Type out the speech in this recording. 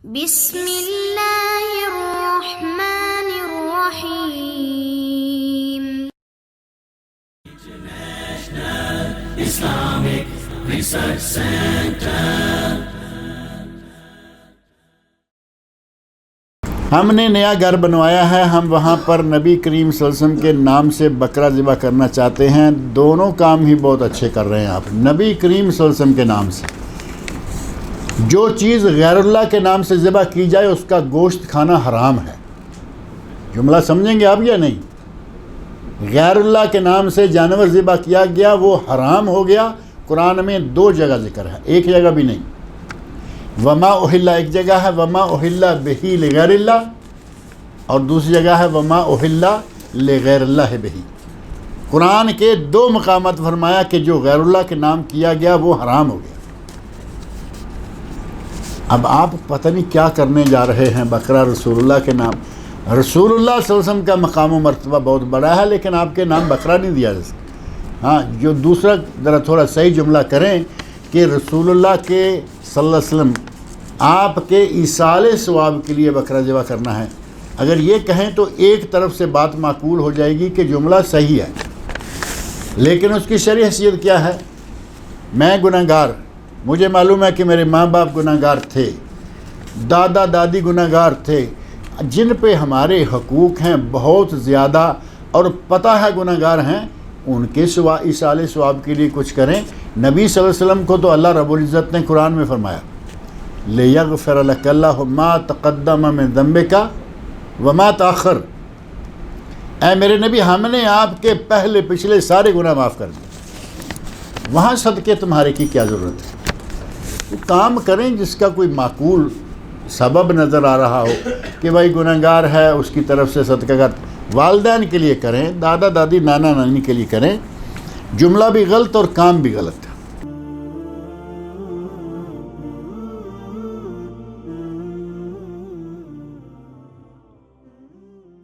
بسم اللہ الرحمن الرحیم. Islamic Research Center. ہم نے نیا گھر بنوایا ہے، ہم وہاں پر نبی کریم صلی اللہ علیہ وسلم کے نام سے بکرا ذبح کرنا چاہتے ہیں۔ دونوں کام ہی بہت اچھے کر رہے ہیں آپ۔ نبی کریم صلی اللہ علیہ وسلم کے نام سے جو چیز غیر اللہ کے نام سے ذبح کی جائے اس کا گوشت کھانا حرام ہے۔ جملہ سمجھیں گے آپ یا نہیں؟ غیر اللہ کے نام سے جانور ذبح کیا گیا وہ حرام ہو گیا۔ قرآن میں 2 جگہ ذکر ہے، ایک جگہ بھی نہیں۔ وما اہل ایک جگہ ہے وما اہل بہی لغیر اللہ، اور دوسری جگہ ہے وما اہل لغیر اللہ بہی۔ قرآن کے 2 مقامات فرمایا کہ جو غیر اللہ کے نام کیا گیا وہ حرام ہو گیا۔ اب آپ پتہ نہیں کیا کرنے جا رہے ہیں بقرہ رسول اللہ کے نام۔ رسول اللہ صلی اللہ علیہ وسلم کا مقام و مرتبہ بہت بڑا ہے، لیکن آپ کے نام بقرہ نہیں دیا جا سکتا۔ ہاں، جو دوسرا ذرا تھوڑا صحیح جملہ کریں کہ رسول اللہ کے صلی اللہ علیہ وسلم آپ کے ایصال ثواب کے لیے بکرا ذبح کرنا ہے، اگر یہ کہیں تو ایک طرف سے بات معقول ہو جائے گی کہ جملہ صحیح ہے، لیکن اس کی شرعی حیثیت کیا ہے؟ میں گناہ گار، مجھے معلوم ہے کہ میرے ماں باپ گناہ گار تھے، دادا دادی گناہ گار تھے، جن پہ ہمارے حقوق ہیں بہت زیادہ اور پتہ ہے گناہ گار ہیں، ان کے سوا ایصال ثواب کے لیے کچھ کریں۔ نبی صلی اللہ علیہ وسلم کو تو اللہ رب العزت نے قرآن میں فرمایا لِيَغْفِرَ لَكَ اللَّهُ مَا تَقَدَّمَ مِن ذَنبِكَ وَمَا تَأَخَّرَ۔ اے میرے نبی، ہم نے آپ کے پہلے پچھلے سارے گناہ معاف کر دیے، وہاں صدقے تمہارے کی کیا ضرورت ہے؟ وہ کام کریں جس کا کوئی معقول سبب نظر آ رہا ہو کہ بھائی گناہ گار ہے اس کی طرف سے صدقہ کا والدین کے لیے کریں، دادا دادی نانا نانی کے لیے کریں۔ جملہ بھی غلط اور کام بھی غلط۔